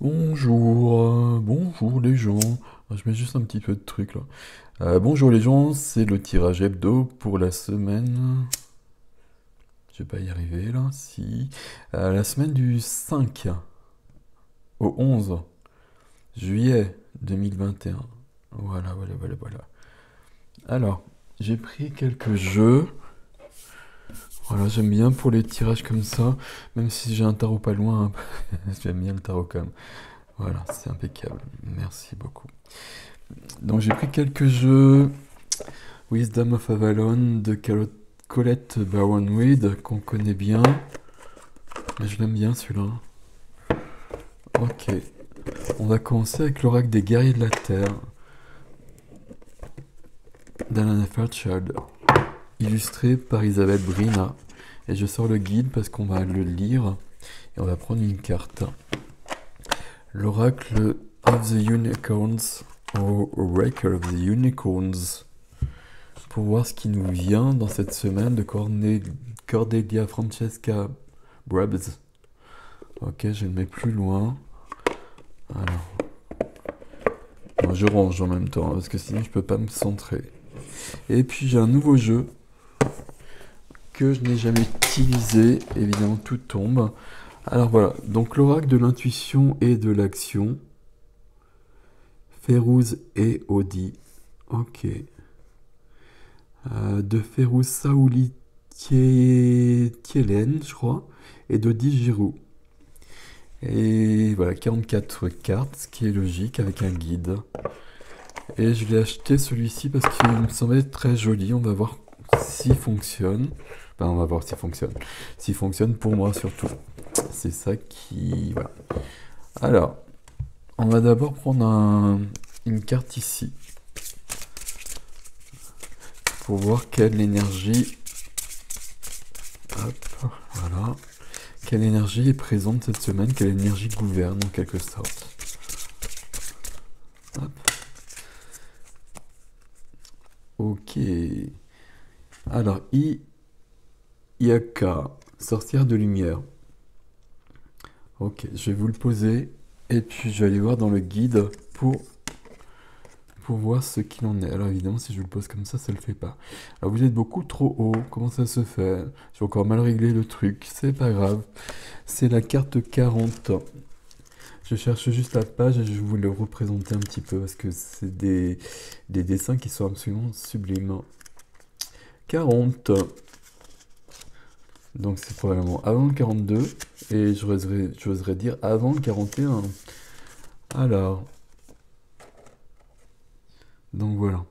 Bonjour, bonjour les gens. Je mets juste un petit peu de truc là. Bonjour les gens, c'est le tirage hebdo pour la semaine. Je vais pas y arriver là, si. La semaine du 5 au 11 juillet 2021. Voilà, voilà, voilà, voilà. Alors, j'ai pris quelques jeux. Voilà, j'aime bien pour les tirages comme ça, même si j'ai un tarot pas loin. J'aime bien le tarot quand même. Voilà, c'est impeccable. Merci beaucoup. Donc j'ai pris quelques jeux. Wisdom of Avalon de Colette Baron-Reed, qu'on connaît bien. Mais je l'aime bien celui-là. Ok. On va commencer avec l'oracle des guerriers de la Terre d'Alana Fairchild, illustré par Isabelle Brina. Et je sors le guide parce qu'on va le lire et on va prendre une carte. L'oracle of the Unicorns, ou Oracle of the Unicorns, pour voir ce qui nous vient dans cette semaine de Cordelia Francesca Brabs. Ok, je le mets plus loin. Alors, moi, je range en même temps, parce que sinon je peux pas me centrer. Et puis j'ai un nouveau jeu que je n'ai jamais utilisé. Évidemment, tout tombe. Alors voilà, donc l'oracle de l'intuition et de l'action. Férouz et Audi. Ok. De Férouz Saouli Thielen, je crois. Et d'Audi Giroud. Et voilà, 44 cartes, ce qui est logique avec un guide. Et je l'ai acheté celui-ci parce qu'il me semblait très joli. On va voir s'il fonctionne. Enfin, on va voir s'il fonctionne. S'il fonctionne pour moi surtout. C'est ça qui... Voilà. Alors, on va d'abord prendre une carte ici. Pour voir quelle énergie... Hop, voilà. Quelle énergie est présente cette semaine, quelle énergie gouverne en quelque sorte. Hop. Ok. Alors, Iyaka, sorcière de lumière. Ok, je vais vous le poser et puis je vais aller voir dans le guide pour voir ce qu'il en est. Alors évidemment, si je le pose comme ça le fait pas. Alors vous êtes beaucoup trop haut, comment ça se fait? J'ai encore mal réglé le truc, c'est pas grave. C'est la carte 40. Je cherche juste la page et je vais vous le représenter un petit peu parce que c'est des dessins qui sont absolument sublimes. 40. Donc c'est probablement avant le 42 et j'oserais dire avant le 41. Alors, donc voilà.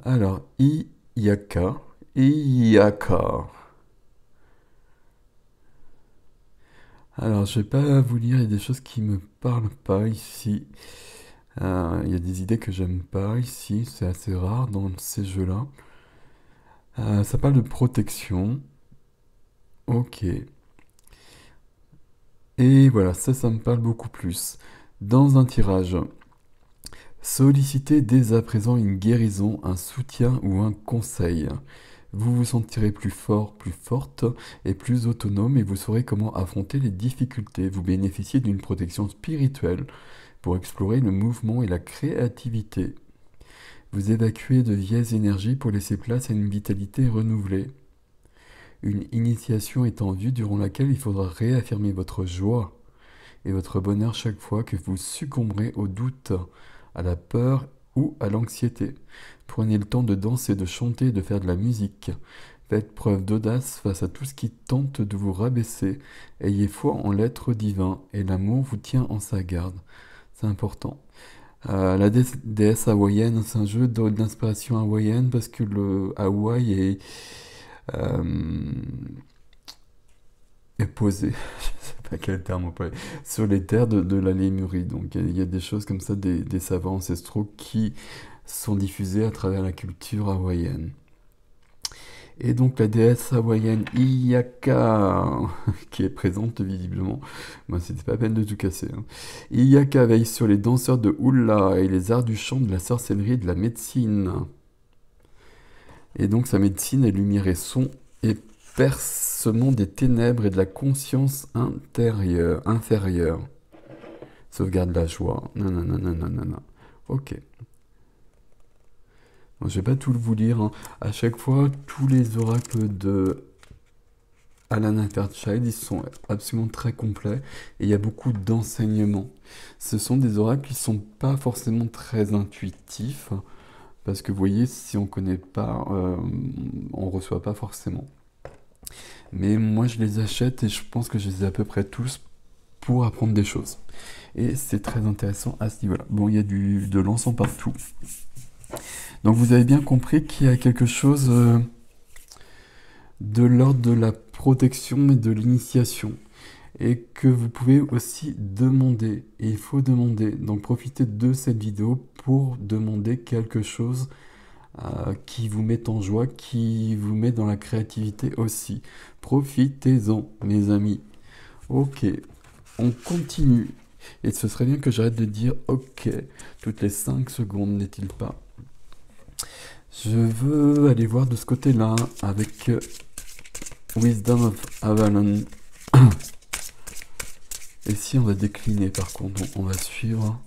Alors, Iyaka. Iyaka. Alors, je vais pas vous lire, il y a des choses qui me parlent pas ici. Il y a des idées que j'aime pas ici, c'est assez rare dans ces jeux-là. Ça parle de protection. Ok. Et voilà, ça me parle beaucoup plus. Dans un tirage, sollicitez dès à présent une guérison, un soutien ou un conseil. Vous vous sentirez plus fort, plus forte et plus autonome et vous saurez comment affronter les difficultés. Vous bénéficiez d'une protection spirituelle pour explorer le mouvement et la créativité. Vous évacuez de vieilles énergies pour laisser place à une vitalité renouvelée. Une initiation est en vue durant laquelle il faudra réaffirmer votre joie et votre bonheur chaque fois que vous succomberez au doute, à la peur ou à l'anxiété. Prenez le temps de danser, de chanter, de faire de la musique. Faites preuve d'audace face à tout ce qui tente de vous rabaisser. Ayez foi en l'être divin et l'amour vous tient en sa garde. C'est important. La déesse hawaïenne, c'est un jeu d'inspiration hawaïenne parce que le Hawaï euh, est posé, je sais pas quel terme employer, sur les terres de la Lémurie. Donc il y a des choses comme ça, des savants ancestraux qui sont diffusés à travers la culture hawaïenne. Et donc la déesse hawaïenne Iyaka, qui est présente visiblement, moi c'était pas peine de tout casser. Iyaka veille sur les danseurs de hula et les arts du chant, de la sorcellerie et de la médecine. Et donc sa médecine est lumière et son, et percement des ténèbres et de la conscience inférieure. Sauvegarde la joie. Non, non, non, non, non, non, non. Ok. Bon, je vais pas tout vous lire, hein. À chaque fois, tous les oracles de Alan Fairchild, ils sont absolument très complets et il y a beaucoup d'enseignements. Ce sont des oracles qui sont pas forcément très intuitifs parce que vous voyez, si on connaît pas, on reçoit pas forcément. Mais moi, je les achète et je pense que je les ai à peu près tous pour apprendre des choses. Et c'est très intéressant à ce niveau-là. Bon, il y a de l'encens partout. Donc vous avez bien compris qu'il y a quelque chose de l'ordre de la protection et de l'initiation. Et que vous pouvez aussi demander. Et il faut demander. Donc profitez de cette vidéo pour demander quelque chose qui vous met en joie, qui vous met dans la créativité aussi. Profitez-en, mes amis. Ok, on continue. Et ce serait bien que j'arrête de dire ok toutes les 5 secondes, n'est-il pas? Je veux aller voir de ce côté-là avec Wisdom of Avalon. Et si on va décliner par contre, on va suivre.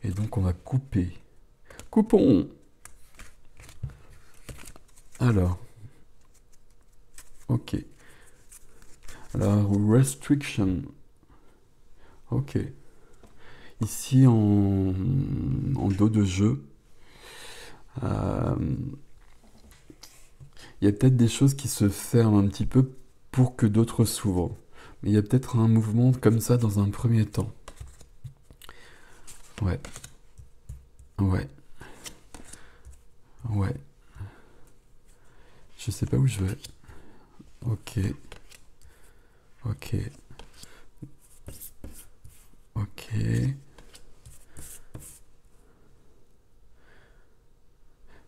Et donc on va couper. Coupons! Alors. Ok. Alors, restriction. Ok. Ici en dos de jeu. Il y a peut-être des choses qui se ferment un petit peu pour que d'autres s'ouvrent. Mais il y a peut-être un mouvement comme ça dans un premier temps. Ouais. Ouais. Ouais. Je sais pas où je vais. Ok. Ok. Ok.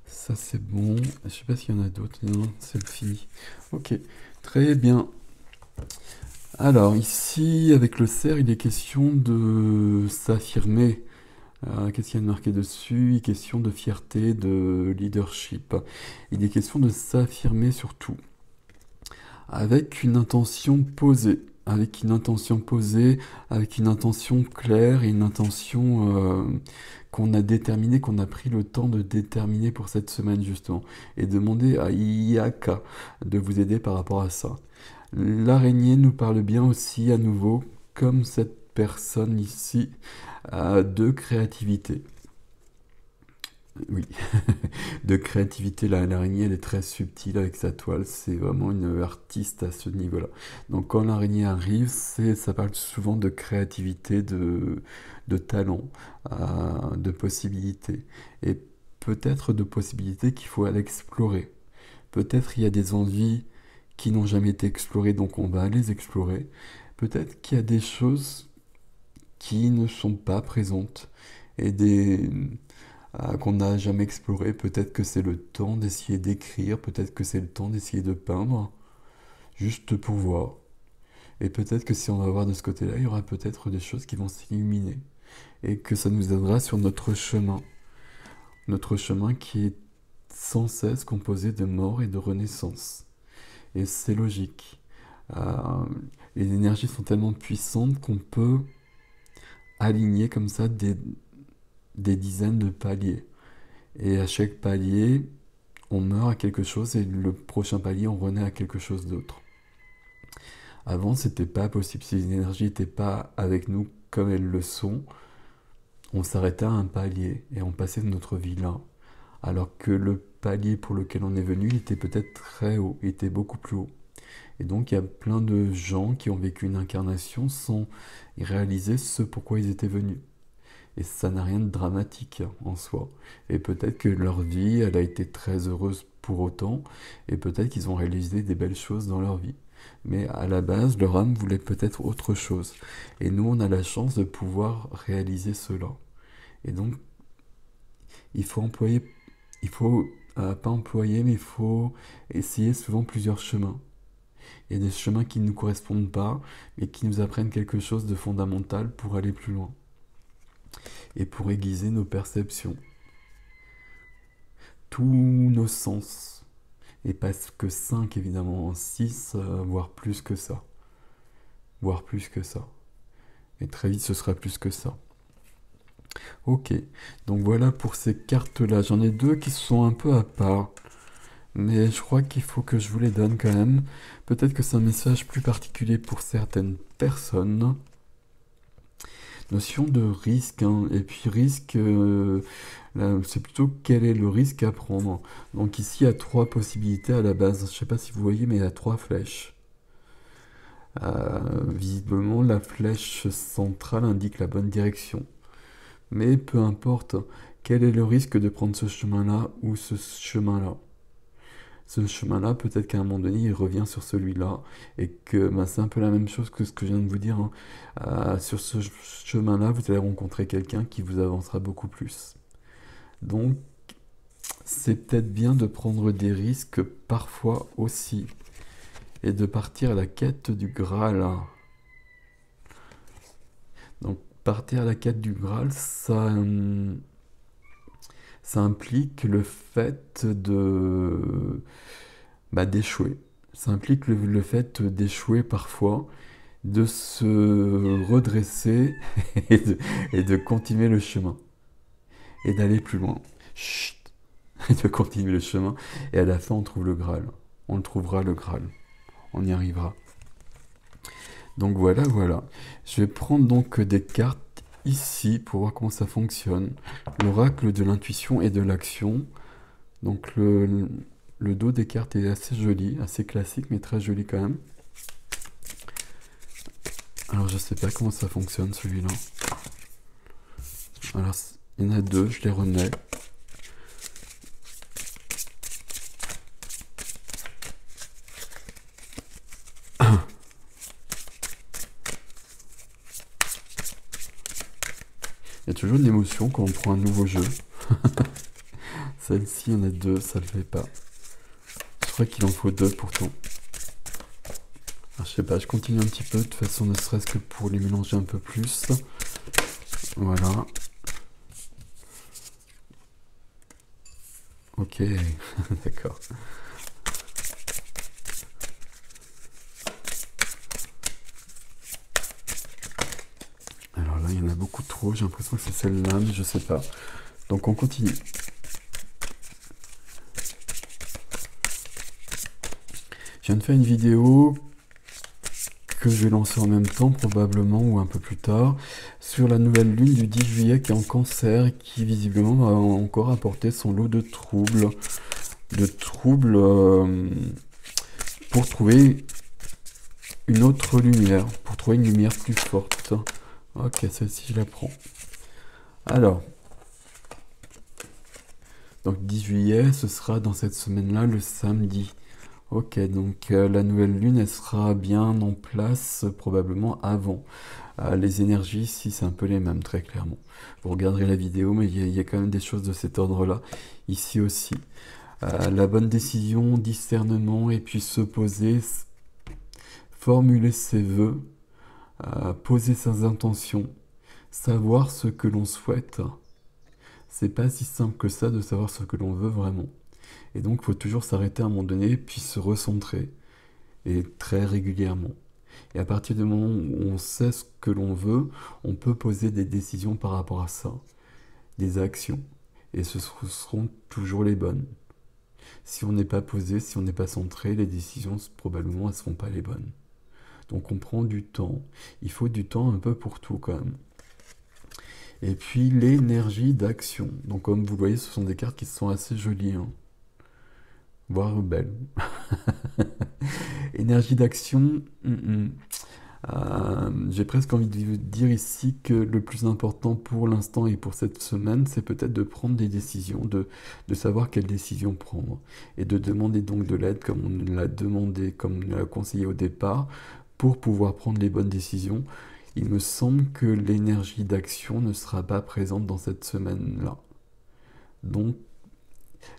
Ça c'est bon. Je sais pas s'il y en a d'autres. Non, c'est fini. Ok. Très bien. Alors ici, avec le cerf, il est question de s'affirmer. Qu'est-ce qu'il y a de marqué dessus? Il est question de fierté, de leadership. Il est question de s'affirmer surtout. Avec une intention posée. Avec une intention posée, avec une intention claire et une intention qu'on a déterminée, qu'on a pris le temps de déterminer pour cette semaine justement. Et demander à Iaka de vous aider par rapport à ça. L'araignée nous parle bien aussi à nouveau, comme cette personne ici, de créativité. Oui, de créativité, l'araignée elle est très subtile avec sa toile, c'est vraiment une artiste à ce niveau-là. Donc quand l'araignée arrive, ça parle souvent de créativité, de talent, de possibilités. Et peut-être de possibilités qu'il faut aller explorer. Peut-être il y a des envies qui n'ont jamais été explorées, donc on va aller les explorer. Peut-être qu'il y a des choses qui ne sont pas présentes et qu'on n'a jamais explorées. Peut-être que c'est le temps d'essayer d'écrire, peut-être que c'est le temps d'essayer de peindre, juste pour voir. Et peut-être que si on va voir de ce côté-là, il y aura peut-être des choses qui vont s'illuminer et que ça nous aidera sur notre chemin. Notre chemin qui est sans cesse composé de mort et de renaissance. Et c'est logique. Les énergies sont tellement puissantes qu'on peut aligner comme ça des dizaines de paliers. Et à chaque palier, on meurt à quelque chose et le prochain palier, on renaît à quelque chose d'autre. Avant, c'était pas possible. Si les énergies n'étaient pas avec nous comme elles le sont, on s'arrêtait à un palier et on passait de notre vie là. Alors que le palier pour lequel on est venu, il était peut-être très haut, il était beaucoup plus haut. Et donc il y a plein de gens qui ont vécu une incarnation sans réaliser ce pourquoi ils étaient venus. Et ça n'a rien de dramatique en soi. Et peut-être que leur vie, elle a été très heureuse pour autant, et peut-être qu'ils ont réalisé des belles choses dans leur vie. Mais à la base, leur âme voulait peut-être autre chose. Et nous, on a la chance de pouvoir réaliser cela. Et donc, il faut pas employer, mais il faut essayer souvent plusieurs chemins. Il y a des chemins qui ne nous correspondent pas, mais qui nous apprennent quelque chose de fondamental pour aller plus loin. Et pour aiguiser nos perceptions. Tous nos sens. et pas que 5 évidemment, 6, voire plus que ça. Voire plus que ça. Et très vite, ce sera plus que ça. Ok, donc voilà pour ces cartes-là. J'en ai deux qui sont un peu à part. Mais je crois qu'il faut que je vous les donne quand même. Peut-être que c'est un message plus particulier pour certaines personnes. Notion de risque, hein. Et puis risque, là, c'est plutôt quel est le risque à prendre. Donc ici, il y a trois possibilités à la base. Je ne sais pas si vous voyez, mais il y a trois flèches. Visiblement, la flèche centrale indique la bonne direction. Mais peu importe, quel est le risque de prendre ce chemin-là ou ce chemin-là. Ce chemin-là, peut-être qu'à un moment donné, il revient sur celui-là, et que c'est un peu la même chose que ce que je viens de vous dire, hein. Sur ce chemin-là, vous allez rencontrer quelqu'un qui vous avancera beaucoup plus. Donc, c'est peut-être bien de prendre des risques parfois aussi, et de partir à la quête du Graal. Donc, partir à la quête du Graal, ça implique le fait d'échouer. Ça implique le fait d'échouer parfois, de se redresser et de continuer le chemin. Et d'aller plus loin. Chut, et de continuer le chemin. Et à la fin, on trouve le Graal. On le trouvera, le Graal. On y arrivera. Donc voilà, voilà. Je vais prendre donc des cartes ici pour voir comment ça fonctionne. L'oracle de l'intuition et de l'action. Donc le dos des cartes est assez joli, assez classique, mais très joli quand même. Alors je sais pas comment ça fonctionne celui-là. Alors il y en a deux, je les remets. Il y a toujours une émotion quand on prend un nouveau jeu. Celle-ci, il y en a deux, ça le fait pas. Je crois qu'il en faut deux pourtant. Alors, je sais pas, je continue un petit peu, de toute façon, ne serait-ce que pour les mélanger un peu plus. Voilà. Ok, d'accord. Alors là, il y en a beaucoup trop, j'ai l'impression que c'est celle-là, mais je sais pas. Donc on continue. Je viens de faire une vidéo que je vais lancer en même temps probablement ou un peu plus tard sur la nouvelle lune du 10 juillet qui est en cancer et qui visiblement va encore apporter son lot de troubles pour trouver une autre lumière, pour trouver une lumière plus forte. Ok, celle-ci je la prends. Alors, donc 10 juillet, ce sera dans cette semaine-là le samedi. Ok, donc la nouvelle lune, elle sera bien en place probablement avant. Les énergies ici, c'est un peu les mêmes, très clairement. Vous regarderez la vidéo, mais il y a quand même des choses de cet ordre-là, ici aussi. La bonne décision, discernement, et puis se poser, formuler ses vœux, poser ses intentions, savoir ce que l'on souhaite. C'est pas si simple que ça de savoir ce que l'on veut vraiment. Et donc, il faut toujours s'arrêter à un moment donné, puis se recentrer, et très régulièrement. Et à partir du moment où on sait ce que l'on veut, on peut poser des décisions par rapport à ça, des actions. Et ce seront toujours les bonnes. Si on n'est pas posé, si on n'est pas centré, les décisions, probablement, elles ne seront pas les bonnes. Donc on prend du temps. Il faut du temps un peu pour tout quand même. Et puis l'énergie d'action. Donc comme vous le voyez, ce sont des cartes qui sont assez jolies, hein, voire belles. Énergie d'action. J'ai presque envie de vous dire ici que le plus important pour l'instant et pour cette semaine, c'est peut-être de prendre des décisions, de savoir quelle décision prendre. Et de demander donc de l'aide comme on l'a demandé, comme on l'a conseillé au départ, pour pouvoir prendre les bonnes décisions. Il me semble que l'énergie d'action ne sera pas présente dans cette semaine-là. Donc,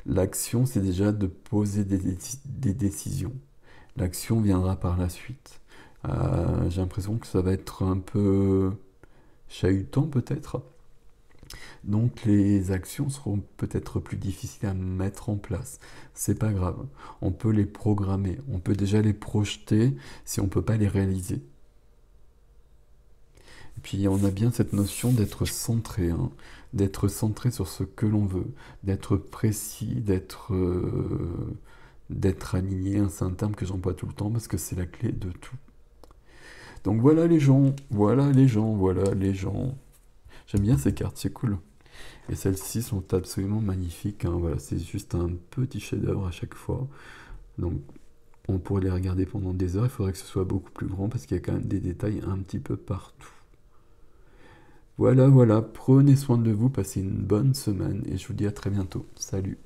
l'action, c'est déjà de poser des décisions. L'action viendra par la suite. J'ai l'impression que ça va être un peu chahutant peut-être. Donc les actions seront peut-être plus difficiles à mettre en place. C'est pas grave. On peut les programmer. On peut déjà les projeter si on ne peut pas les réaliser. Et puis on a bien cette notion d'être centré, hein, d'être centré sur ce que l'on veut, d'être précis, d'être aligné. C'est un terme que j'emploie tout le temps parce que c'est la clé de tout. Donc voilà les gens, voilà les gens, voilà les gens. J'aime bien ces cartes, c'est cool. Et celles-ci sont absolument magnifiques, hein. Voilà, c'est juste un petit chef-d'œuvre à chaque fois. Donc on pourrait les regarder pendant des heures. Il faudrait que ce soit beaucoup plus grand parce qu'il y a quand même des détails un petit peu partout. Voilà, voilà, prenez soin de vous, passez une bonne semaine et je vous dis à très bientôt. Salut!